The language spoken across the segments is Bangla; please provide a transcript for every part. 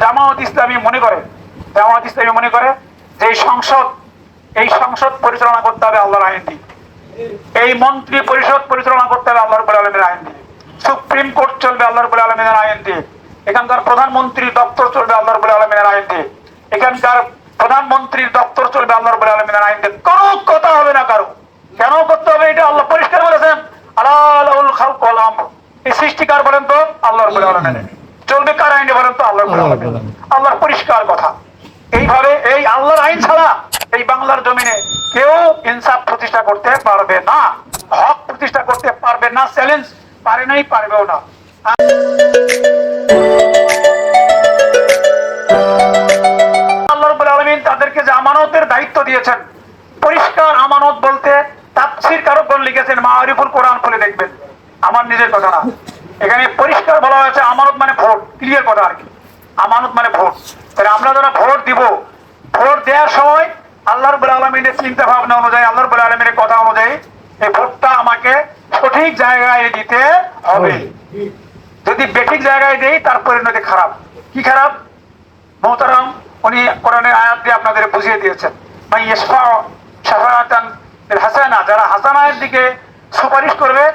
জামায়াত ইসলামী মনে করে যে এই সংসদ পরিচালনা করতে হবে আল্লাহর আইন দিয়ে, এই মন্ত্রী পরিষদ পরিচালনা করতে হবে আল্লাহ রাব্বুল আলামিনের আইন দিয়ে, সুপ্রিম কোর্ট চলবে আল্লাহ রাব্বুল আলামিনের আইন দিয়ে, এখানকার প্রধানমন্ত্রীর দপ্তর চলবে আল্লাহ রাব্বুল আলামিনের আইন দিয়ে, এখানকার প্রধানমন্ত্রীর দপ্তর চলবে আল্লাহ রাব্বুল আলামিনের আইন দিয়ে। কোনো কথা হবে না কারো। কেন করতে হবে এটা আল্লাহ পরিষ্কার বলেছেন, আলা লাহুল খালকু ওয়াল আমর। এই সৃষ্টিকার বলেন তো আল্লাহ রাব্বুল আলামিন, চলবে কার আইনে বলেন তো আল্লাহ রাব্বুল আলামিন। আল্লাহর পরিষ্কার কথা। এইভাবে এই আল্লাহর আইন ছাড়া এই বাংলার জমিনে কেউ ইনসাফ প্রতিষ্ঠা করতে পারবে না, হক প্রতিষ্ঠা করতে পারবে না। চ্যালেঞ্জ পারে নাই, পারবেও না। আল্লাহ রাব্বুল আলামিন তাদেরকে যে আমানতের দায়িত্ব দিয়েছেন, পরিষ্কার আমানত বলতে তাফসীর কারকগণ লিখেছেন, মাআরিফুল কোরআন খুলে দেখবেন, আমার নিজের কথা না, এখানে পরিষ্কার বলা হয়েছে আমানত মানে ভোট। ক্লিয়ার কথা আর কি, আমানত মানে ভোট। তাহলে আমরা যারা ভোট দিব, ভোট দেওয়ার সময় আল্লাহ রাব্বুল আলামিনের চিন্তা ভাবনা অনুযায়ী, আল্লাহ রাব্বুল আলামিনের কথা অনুযায়ী এই ভোটটা আমাকে সঠিক জায়গায় দিতে হবে। যদি বেঠিক জায়গায় দেই তার পরিণতি খারাপ। কি খারাপ? মুহতারাম উনি কোরআনের আয়াত দিয়ে আপনাদের বুঝিয়ে দিয়েছেন, মাই ইয়াশফাউ শাফাআতান বিল হাসানা, যারা হাসানার দিকে সুপারিশ করবে,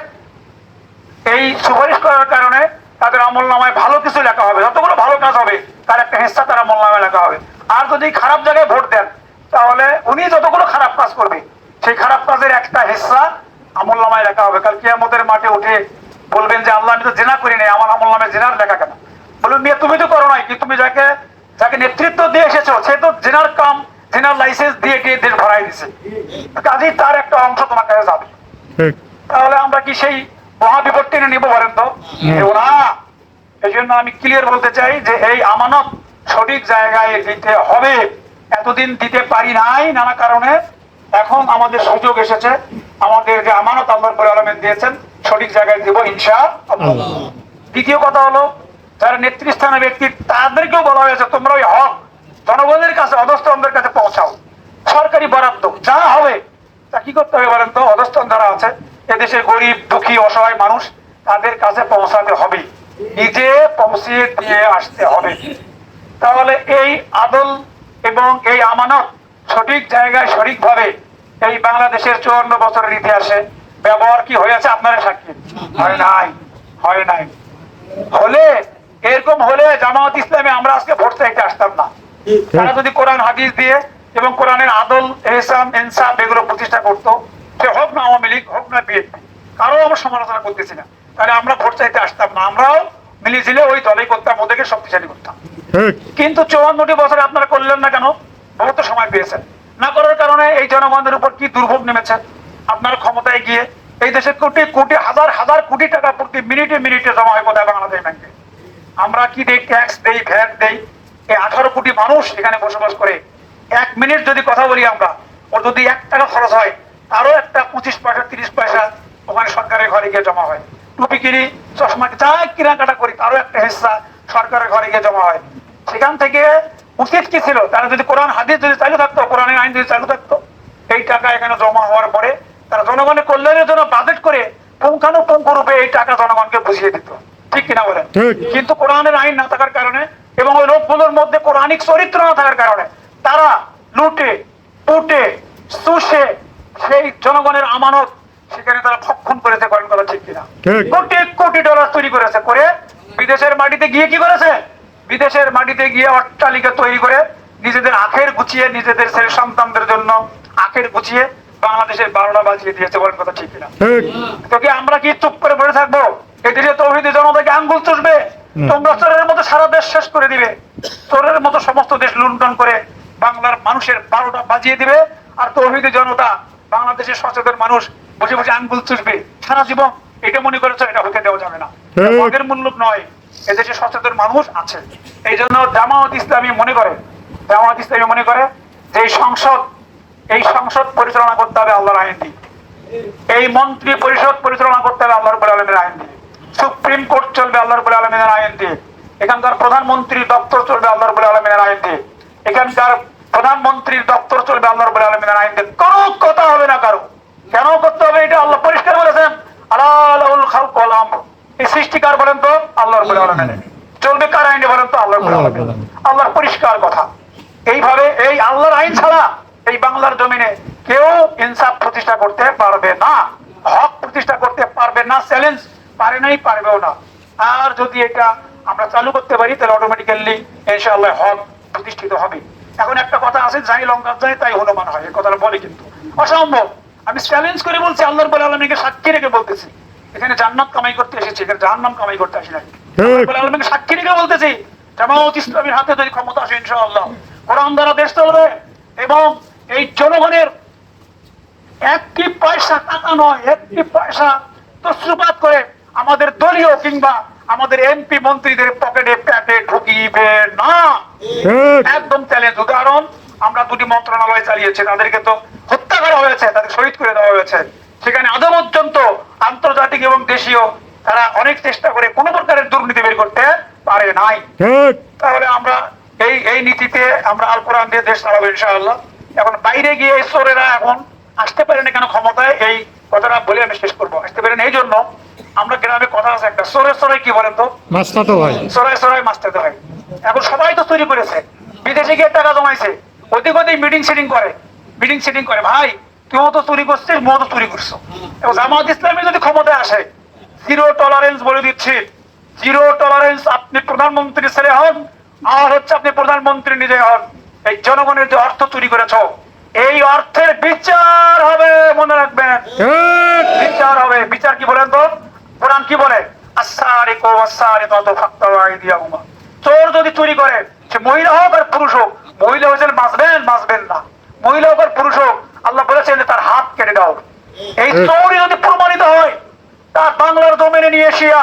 এই সুপারিশ করার কারণে তাদের আমলনামায় ভালো কিছু লেখা হবে, যতগুলো ভালো কাজ হবে তার একটা হিস্সা তার আমলনামায় লেখা হবে। আর যদি খারাপ জায়গায় ভোট দেন, তাহলে উনি যতগুলো খারাপ কাজ করবে সেই খারাপ কাজের একটা হিস্সা আমলনামায় লেখা হবে। কাল কিয়ামতের মাঠে উঠে বলবেন যে আল্লাহ, আমি তো জেনা করি নাই, আমার আমলনামায় জেনার লেখা কেন? বলবেন মিয়া তুমি তো করো নাই, কি তুমি যাকে নেতৃত্ব দিয়ে এসেছো সে তো জেনার কাম, জেনার লাইসেন্স দিয়ে দেশ ভরাই দিছে, কাজেই তার একটা অংশ তোমার কাছে যাবে। তাহলে আমরা কি সেই মহাবিপদ টেনে নিবো বলেন তো? না। এই জন্য আমি ক্লিয়ার বলতে চাই যে এই আমানত সঠিক জায়গায় দিতে হবে। এতদিন দিতে পারি নাই নানা কারণে, এখন আমাদের সুযোগ এসেছে, আমাদের যে আমানত আল্লাহ রাব্বুল আলামিন দিয়েছেন সঠিক জায়গায় দিব ইনশাআল্লাহ। দ্বিতীয় কথা হলো, যারা নেতৃস্থানীয় ব্যক্তি তাদেরকেও বলা হয়েছে তোমরা ওই হক জনগণের কাছে, অধস্তনদের কাছে পৌঁছাও। সরকারি বরাদ্দ যা হবে তা কি করতে হবে বলেন তো? অধস্তন যারা আছে, এদেশের গরিব দুঃখী অসহায় মানুষ, তাদের কাছে পৌঁছাতে হবে, নিজে পৌঁছে দিয়ে আসতে হবে। তাহলে এই আদল এবং এই আমানত সঠিক জায়গায় সঠিকভাবে এই বাংলাদেশের 54 বছরের ইতিহাসে ব্যবহার কি হয়েছে আপনারা সাক্ষী? হয় নাই, হয় নাই। হলে এরকম হলে জামায়াত ইসলামী আমরা আজকে ভোট চাইতে আসতাম না। তারা যদি কোরআন হাদিস দিয়ে এবং কোরআনের আদল ইহসান ইনসাফ এগুলো প্রতিষ্ঠা করতো, সে হোক না আওয়ামী লীগ, হোক না বিএনপি, কারো আমরা সমালোচনা করতেছি না, তাহলে আমরা ভোট চাইতে আসতাম না। আমরাও মিলিয়ে ওই দলেই করতাম, ওদেরকে শক্তিশালী করতাম। কিন্তু 54টি বছরে আপনারা করলেন না কেন? বহুত সময় পেয়েছেন, না করার কারণে এই জনগণের উপর কি দুর্ভোগ নেমেছে। আপনার ক্ষমতায় গিয়ে এই দেশে কোটি কোটি হাজার হাজার কোটি টাকা প্রতি মিনিটে মিনিটে জমা হয় কোথায়? বাংলাদেশ ব্যাংকে। আমরা কি দেই? ট্যাক্স দেই, ভ্যাট দেই। এই 18 কোটি মানুষ এখানে বসবাস করে, 1 মিনিট যদি কথা বলি আমরা, ওর যদি 1 টাকা খরচ হয়, আরো একটা 25 পয়সা 30 পয়সা ওখানে সরকারের ঘরে গিয়ে জমা হয়। টুপি কিনি, চশমা যা কেনাকাটা করি তারও একটা হিস্সা সরকারের ঘরে গিয়ে জমা হয়। সেখান থেকে উচিত কি ছিল, তারা যদি কোরআন হাদিস যদি চালু থাকতো, কোরআনের আইন যদি চালু থাকতো, এই টাকা এখানে জমা হওয়ার পরে তারা জনগণের কল্যাণের জন্য বাজেট করে পুঙ্খানুপুঙ্খ রূপে এই টাকা জনগণকে বুঝিয়ে দিত। ঠিক কিনা বলেন? কিন্তু কোরআনের আইন না থাকার কারণে এবং ওই লোকগুলোর মধ্যে কোরআনিক চরিত্র না থাকার কারণে তারা লুটে পুটে চুষে সেই জনগণের আমানত সেখানে তারা ভক্ষণ করেছে। করেন কথা ঠিক কিনা? কোটি কোটি ডলার তৈরি করেছে, করে বিদেশের মাটিতে গিয়ে কি করেছে? বিদেশের মাটিতে গিয়ে অট্টালিকা তৈরি করে নিজেদের আখের গুছিয়ে, নিজেদের ছেলে সন্তানদের জন্য আখের গুছিয়ে বাংলাদেশের 12টা বাজিয়ে দিয়েছে। বলেন কথা ঠিক কিনা? তো কি আমরা কি চুপ করে বসে থাকবো? এই দেশে তৌহিদি জনতাকে আঙ্গুল চুষবে, তোমরা চোরের মতো সারা দেশ শেষ করে দিবে, চোরের মতো সমস্ত দেশ লুণ্ঠন করে বাংলার মানুষের 12টা বাজিয়ে দিবে, আর তৌহিদি জনতা বাংলাদেশের সচেতন মানুষ বসে বসে আঙ্গুল চুষবে সারা জীবন। এটা মনে করেছো এটা হতে দেওয়া যাবে না, মগের মূল্য নয়। এদেশে সচেতন মানুষ আছে। এই জন্য জামায়াত ইসলামী মনে করে যে এই সংসদ পরিচালনা করতে হবে আল্লাহর আইন দিয়ে, এই মন্ত্রী পরিষদ পরিচালনা করতে হবে আল্লাহ রাব্বুল আলামিনের আইন দিয়ে, সুপ্রিম কোর্ট চলবে আল্লাহ রাব্বুল আলামিনের আইন দিয়ে, এখানকার প্রধানমন্ত্রীর দপ্তর চলবে আল্লাহ রাব্বুল আলামিনের আইন দিয়ে, এখানকার প্রধানমন্ত্রীর দপ্তর চলবে আল্লাহ রাব্বুল আলামিনের আইন দিয়ে। কোনো কথা হবে না কারো। কেন করতে হবে এটা আল্লাহ পরিষ্কার বলেছেন, আলা লাহুল খালকু ওয়াল আমর। এই সৃষ্টিকার বলেন তো আল্লাহ রাব্বুল আলামিন, চলবে কার আইনে বলেন তো? আল্লাহর আইনে। আল্লাহর পরিষ্কার কথা। এইভাবে এই আল্লাহর আইন ছাড়া এই বাংলার জমিনে কেউ ইনসাফ প্রতিষ্ঠা করতে পারবে না, হক প্রতিষ্ঠা করতে পারবে না। চ্যালেঞ্জ পারে নাই, পারবেও না। আর যদি এটা আমরা চালু করতে পারি তাহলে অটোমেটিক্যালি ইনশাআল্লাহ হক প্রতিষ্ঠিত হবে। এখন একটা কথা আছে, যাই লঙ্কা যায় তাই হনুমান হয়, এই কথাটা বলে কিন্তু অসম্ভব। আমি চ্যালেঞ্জ করে বলছি, আল্লাহর রাব্বুল আলামিনকে সাক্ষী রেখে বলতেছি, এখানে জান্নাত কামাই করতে এসেছি, এখানে জাহান্নাম কামাই করতে আসি নাই। আল্লাহর রাব্বুল আলামিনকে সাক্ষী রেখে বলতেছি, জামায়াত ইসলামীর হাতে যদি ক্ষমতা আসে ইনশাআল্লাহ কোরআন দ্বারা দেশ চলবে এবং এই জনগণের একটি পয়সা টাকা নয়, একটি পয়সা তসরুপাত করে আমাদের দলীয় কিংবা আমাদের এমপি মন্ত্রীদের পকেটে প্যাটে ঢুকিবে না। একদম চ্যালেঞ্জ। উদাহরণ, আমরা দুটি মন্ত্রণালয় চালিয়েছি, তাদেরকে তো হত্যা করা হয়েছে, তাদের শহীদ করে দেওয়া হয়েছে। সেখানে আদৌ পর্যন্ত আন্তর্জাতিক এবং দেশীয় তারা অনেক চেষ্টা করে কোন প্রকারের দুর্নীতি বের করতে পারে নাই। তাহলে আমরা এই নীতিতে আমরা আল কোরআন দিয়ে দেশ চালাবো ইনশাআল্লাহ। এখন বাইরে গিয়ে এই চোরেরা এখন আসতে পারে না কেন ক্ষমতায়, এই কথাটা বলে আমি শেষ করবো। আসতে পারেন এই জন্য, আমরা গ্রামে কথা আছে একটা, চোরে চোরে কি বলেন তো? মাস্তাতো ভাই। চোরাই চোরাই মাস্তাতো ভাই। এখন সবাই তো চুরি করেছে, বিদেশে গিয়ে টাকা জমাইছে, ওদিক ওদিক মিটিং সিটিং করে ভাই তুইও তো চুরি করছিস, মো তো চুরি করছো। এবং জামায়াত ইসলামী যদি ক্ষমতায় আসে, জিরো টলারেন্স বলে দিচ্ছি, জিরো টলারেন্স। আপনি প্রধানমন্ত্রী ছেলে হন আর হচ্ছে আপনি প্রধানমন্ত্রী নিজে হন, এই জনগণের যে অর্থ চুরি করেছ এই অর্থের বিচার হবে, মনে রাখবেন, বিচার হবে। বিচার কি বলেন তো? কোরআন কি বলে? চোর যদি চুরি করে, সে মহিলা হোক আর পুরুষ হোক, মহিলা হয়েছেন বাঁচবেন না, মহিলা হোক আর পুরুষ হোক, আল্লাহ বলেছেন যে তার হাত কেটে দাও। এই চোরই যদি প্রমাণিত হয়, তার বাংলার জমিনে নিয়ে এসিয়া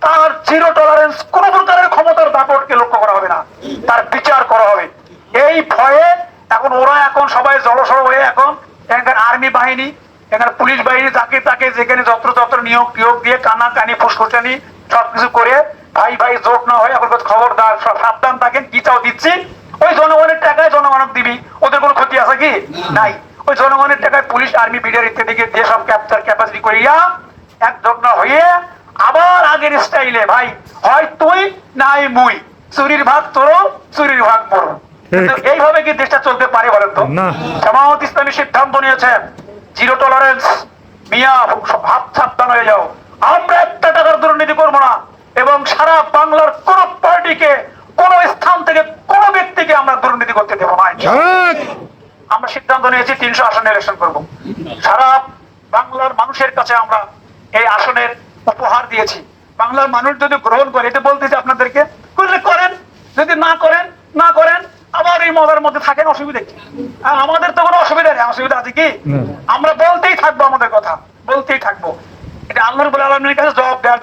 তার জিরো টলারেন্স, কোন প্রকারের ক্ষমতার দাপটকে লক্ষ্য করা হবে না, তার বিচার করা হবে। এই ভয়ে এখন ওরা এখন সবাই জড়সড় হয়ে এখন এখানকার আর্মি বাহিনী, এখানে পুলিশ বাহিনী, যাকে তাকে যেখানে যত্র নিয়োগ দিয়ে কানাকানি ফুসফুসানি সবকিছু করে ভাই জোট না হয়ে এখন খবরদার, সাবধান থাকেন, কি চাও দিচ্ছি। ওই জনগণের টাকায় জনগণক দিবি, ওদের কোনো ক্ষতি আছে কি? নাই। ওই জনগণের টাকায় পুলিশ, আর্মি, বিডিআর ইত্যাদিকে দিয়ে সব ক্যাপাসিটি করিয়া এক জোট না হয়ে আবার আগের স্টাইলে ভাই, হয় তুই নাই মুই, চুরির ভাগ তোরো, চুরির ভাগ মোরো। এইভাবে কি দেশটা চলতে পারে বলেন তো? জামায়াত ইসলামী সিদ্ধান্ত নিয়েছে জিরো টলারেন্স। মিয়া হাত সাবধান হয়ে যাও, আমরা একটা টাকার দুর্নীতি করবো না এবং সারা বাংলার কোন পার্টিকে, কোন স্থান থেকে, কোন ব্যক্তিকে আমরা দুর্নীতি করতে দেবো না। আমরা সিদ্ধান্ত নিয়েছি 300 আসনে ইলেকশন করব। সারা বাংলার মানুষের কাছে আমরা এই আসনের উপহার দিয়েছি। বাংলার মানুষ যদি গ্রহণ করে, এটা বলতেছি আপনাদেরকে, করলে করেন, যদি না করেন আবার এই মজার মধ্যে থাকেন, অসুবিধা কি? আমাদের তো কোনো অসুবিধা নেই, অসুবিধা আছে কি? আমরা বলতেই থাকবো, আমাদের কথা বলতেই থাকবো। এটা আল্লাহর রাব্বুল আলামিনের কাছে জবাব দেওয়ার